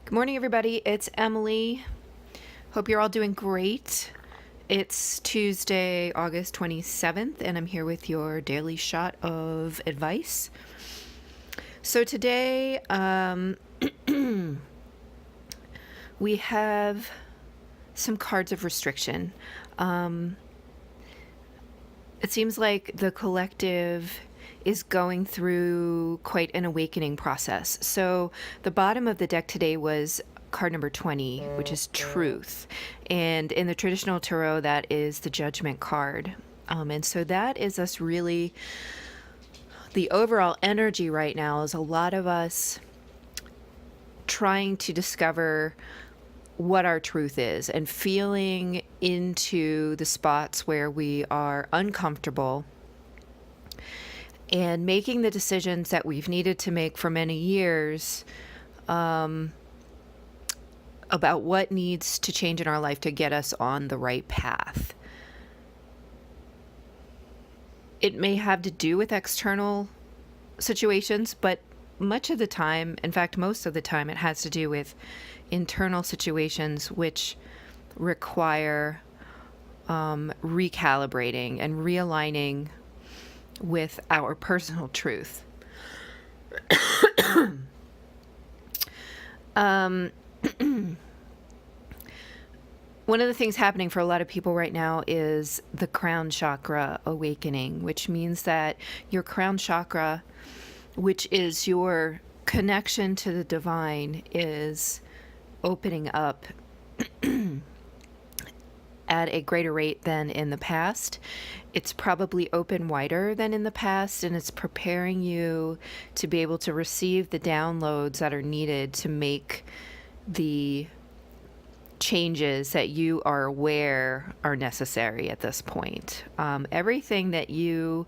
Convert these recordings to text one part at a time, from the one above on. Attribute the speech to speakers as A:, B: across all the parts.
A: Good morning, everybody. It's Emily. Hope you're all doing great. It's Tuesday, August 27th, and I'm here with your daily shot of advice. So today, we have some cards of restriction. It seems like the collective is going through quite an awakening process. So the bottom of the deck today was card number 20, which is truth. And in the traditional tarot, that is the judgment card. And so that is us really, the overall energy right now is a lot of us trying to discover what our truth is and feeling into the spots where we are uncomfortable and making the decisions that we've needed to make for many years about what needs to change in our life to get us on the right path. It may have to do with external situations, but much of the time, in fact, most of the time, it has to do with internal situations which require recalibrating and realigning with our personal truth. One of the things happening for a lot of people right now is the crown chakra awakening, which means that your crown chakra, which is your connection to the divine, is opening up at a greater rate than in the past. It's probably open wider than in the past, and it's preparing you to be able to receive the downloads that are needed to make the changes that you are aware are necessary at this point. Everything that you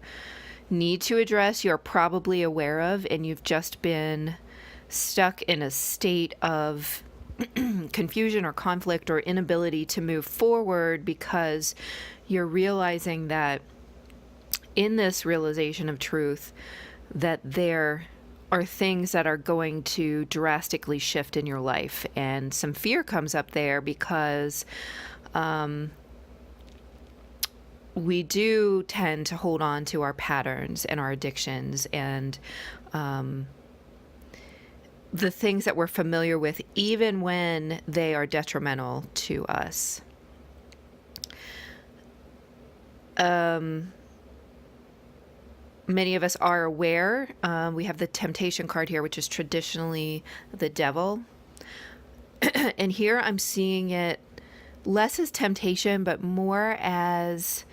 A: need to address, you're probably aware of, and you've just been stuck in a state of confusion or conflict or inability to move forward because you're realizing that in this realization of truth that there are things that are going to drastically shift in your life, and some fear comes up there because we do tend to hold on to our patterns and our addictions and the things that we're familiar with, even when they are detrimental to us. Many of us are aware. We have the temptation card here, which is traditionally the devil. And here I'm seeing it less as temptation, but more as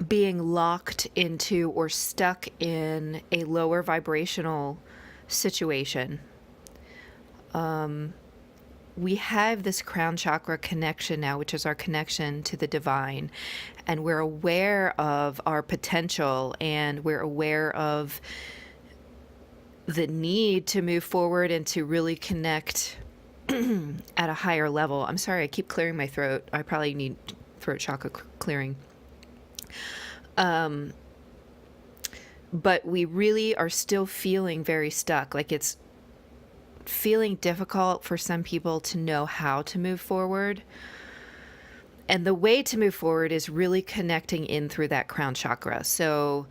A: being locked into or stuck in a lower vibrational situation. We have this crown chakra connection now, which is our connection to the divine, and we're aware of our potential, and we're aware of the need to move forward and to really connect at a higher level. I'm sorry, I keep clearing my throat. I probably need throat chakra clearing. But we really are still feeling very stuck. Like it's feeling difficult for some people to know how to move forward. And the way to move forward is really connecting in through that crown chakra. So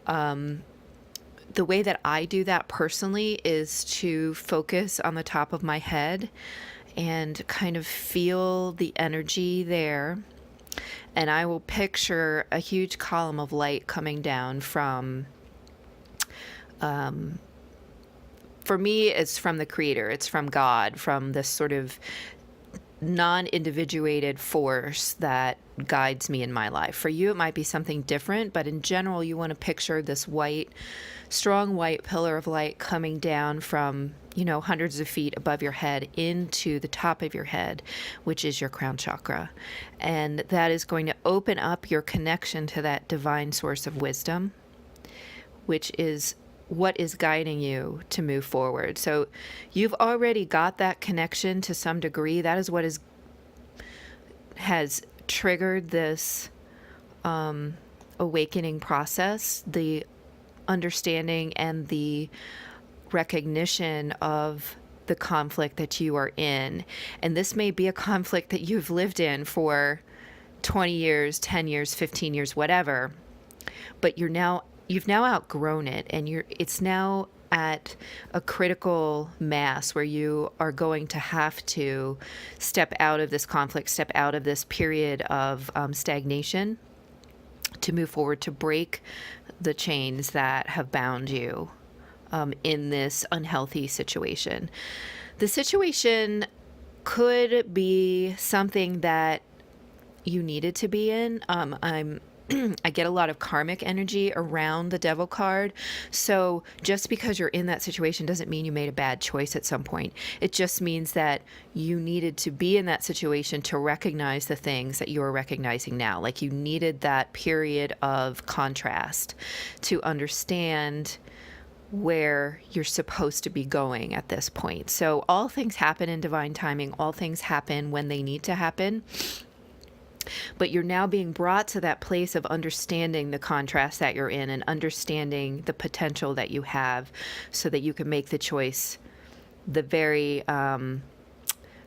A: the way that I do that personally is to focus on the top of my head and kind of feel the energy there. And I will picture a huge column of light coming down from, for me, it's from the Creator. It's from God, from this sort of non-individuated force that guides me in my life. For you, it might be something different, but in general, you want to picture this white, strong white pillar of light coming down from, hundreds of feet above your head into the top of your head, which is your crown chakra. And that is going to open up your connection to that divine source of wisdom, which is what is guiding you to move forward. So you've already got that connection to some degree. That is what has triggered this awakening process, the understanding and the recognition of the conflict that you are in. And this may be a conflict that you've lived in for 20 years, 10 years, 15 years, whatever. But you've now outgrown it, and it's now at a critical mass where you are going to have to step out of this conflict, step out of this period of stagnation to move forward, to break the chains that have bound you in this unhealthy situation. The situation could be something that you needed to be in. I get a lot of karmic energy around the devil card. So just because you're in that situation doesn't mean you made a bad choice at some point. It just means that you needed to be in that situation to recognize the things that you're recognizing now. Like you needed that period of contrast to understand where you're supposed to be going at this point. So all things happen in divine timing. All things happen when they need to happen. But you're now being brought to that place of understanding the contrast that you're in and understanding the potential that you have so that you can make the choice, the very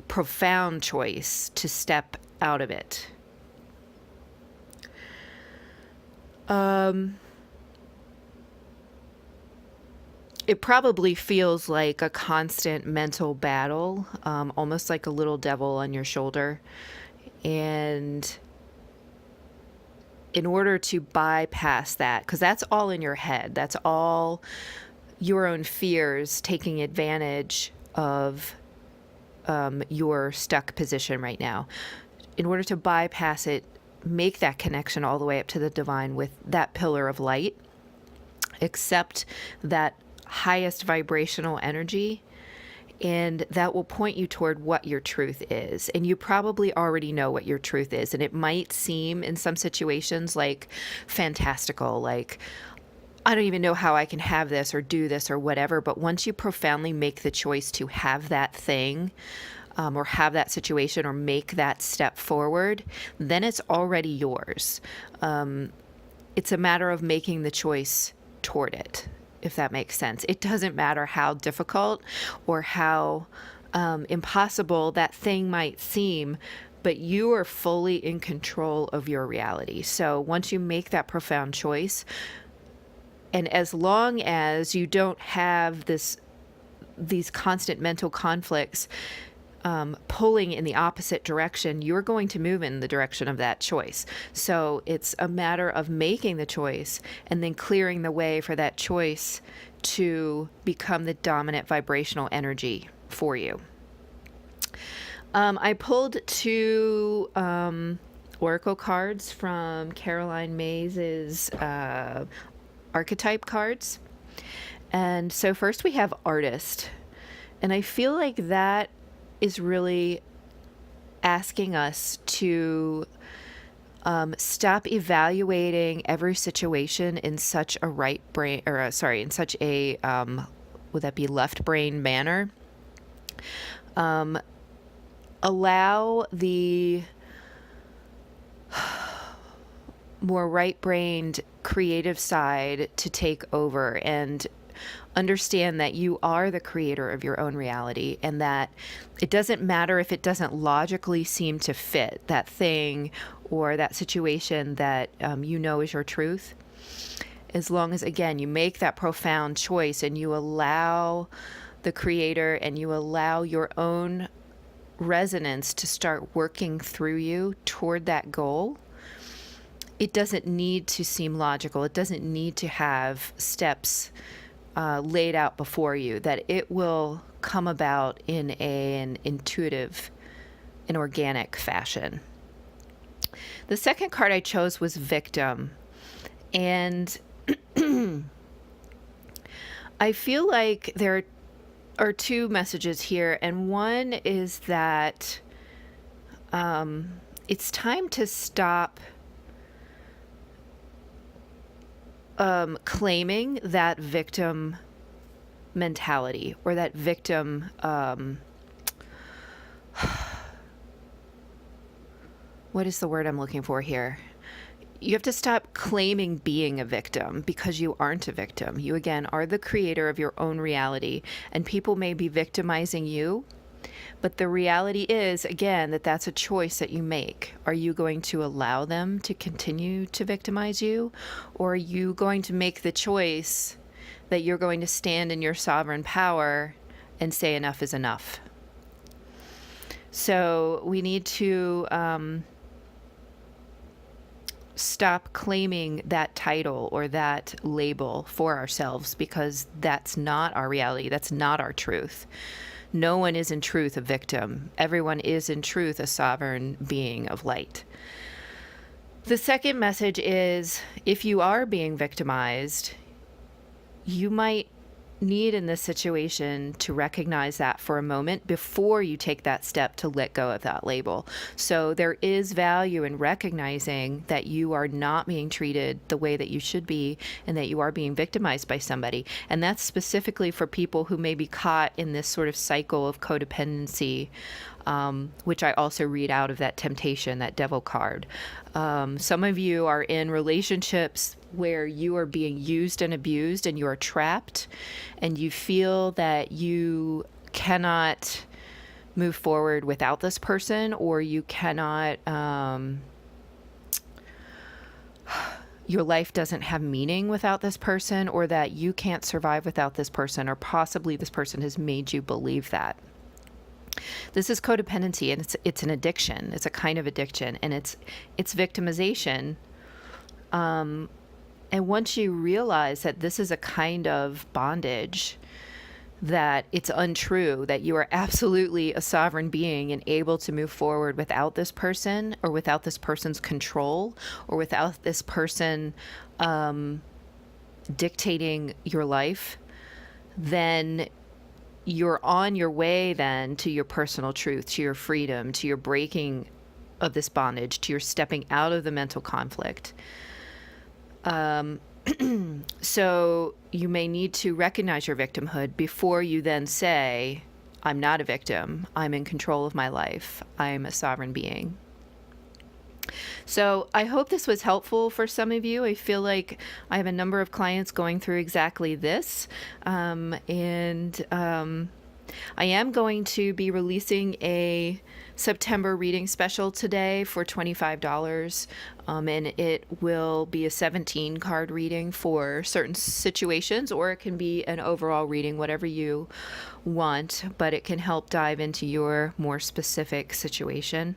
A: profound choice to step out of it. It probably feels like a constant mental battle, almost like a little devil on your shoulder. And in order to bypass that, because that's all in your head, that's all your own fears taking advantage of your stuck position right now. In order to bypass it, make that connection all the way up to the divine with that pillar of light. Accept that highest vibrational energy, and that will point you toward what your truth is. And you probably already know what your truth is. And it might seem in some situations like fantastical, like, I don't even know how I can have this or do this or whatever. But once you profoundly make the choice to have that thing or have that situation or make that step forward, then it's already yours. It's a matter of making the choice toward it, if that makes sense. It doesn't matter how difficult or how impossible that thing might seem, but you are fully in control of your reality. So once you make that profound choice, and as long as you don't have these constant mental conflicts pulling in the opposite direction, you're going to move in the direction of that choice. So it's a matter of making the choice and then clearing the way for that choice to become the dominant vibrational energy for you. I pulled two oracle cards from Caroline Mays's archetype cards. And so first we have artist. And I feel like that is really asking us to stop evaluating every situation in such a right brain, or in such a would that be left brain manner. Allow the more right-brained creative side to take over and understand that you are the creator of your own reality, and that it doesn't matter if it doesn't logically seem to fit that thing or that situation that you know is your truth. As long as, again, you make that profound choice and you allow the creator and you allow your own resonance to start working through you toward that goal, it doesn't need to seem logical. It doesn't need to have steps laid out before you, that it will come about in an intuitive and organic fashion. The second card I chose was victim. And I feel like there are two messages here. And one is that it's time to stop claiming that victim mentality or that victim what is the word I'm looking for here? You have to stop claiming being a victim, because you aren't a victim. You, again, are the creator of your own reality, and people may be victimizing you, but the reality is, again, that that's a choice that you make. Are you going to allow them to continue to victimize you, or are you going to make the choice that you're going to stand in your sovereign power and say enough is enough? So we need to stop claiming that title or that label for ourselves, because that's not our reality. That's not our truth. No one is in truth a victim. Everyone is in truth a sovereign being of light. The second message is, if you are being victimized, you might need in this situation to recognize that for a moment before you take that step to let go of that label. So there is value in recognizing that you are not being treated the way that you should be, and that you are being victimized by somebody. And that's specifically for people who may be caught in this sort of cycle of codependency, which I also read out of that temptation, that devil card. Some of you are in relationships where you are being used and abused, and you are trapped, and you feel that you cannot move forward without this person, or you cannot, your life doesn't have meaning without this person, or that you can't survive without this person, or possibly this person has made you believe that. This is codependency, and it's an addiction. It's a kind of addiction, and it's victimization. And once you realize that this is a kind of bondage, that it's untrue, that you are absolutely a sovereign being and able to move forward without this person, or without this person's control, or without this person dictating your life, then you're on your way then to your personal truth, to your freedom, to your breaking of this bondage, to your stepping out of the mental conflict. So you may need to recognize your victimhood before you then say, I'm not a victim. I'm in control of my life. I'm a sovereign being. So I hope this was helpful for some of you. I feel like I have a number of clients going through exactly this. I am going to be releasing a September reading special today for $25. And it will be a 17 card reading for certain situations, or it can be an overall reading, whatever you want, but it can help dive into your more specific situation.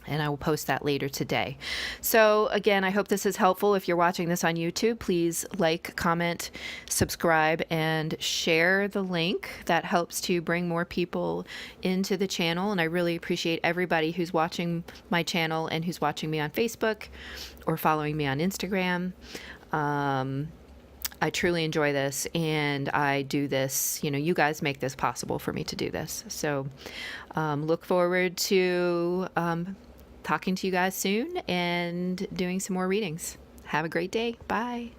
A: And I will post that later today. So again, I hope this is helpful. If you're watching this on YouTube, please like, comment, subscribe, and share the link. That helps to bring more people into the channel. And I really appreciate everybody who's watching my channel and who's watching me on Facebook or following me on Instagram. I truly enjoy this, and I do this, you guys make this possible for me to do this. So look forward to talking to you guys soon and doing some more readings. Have a great day. Bye.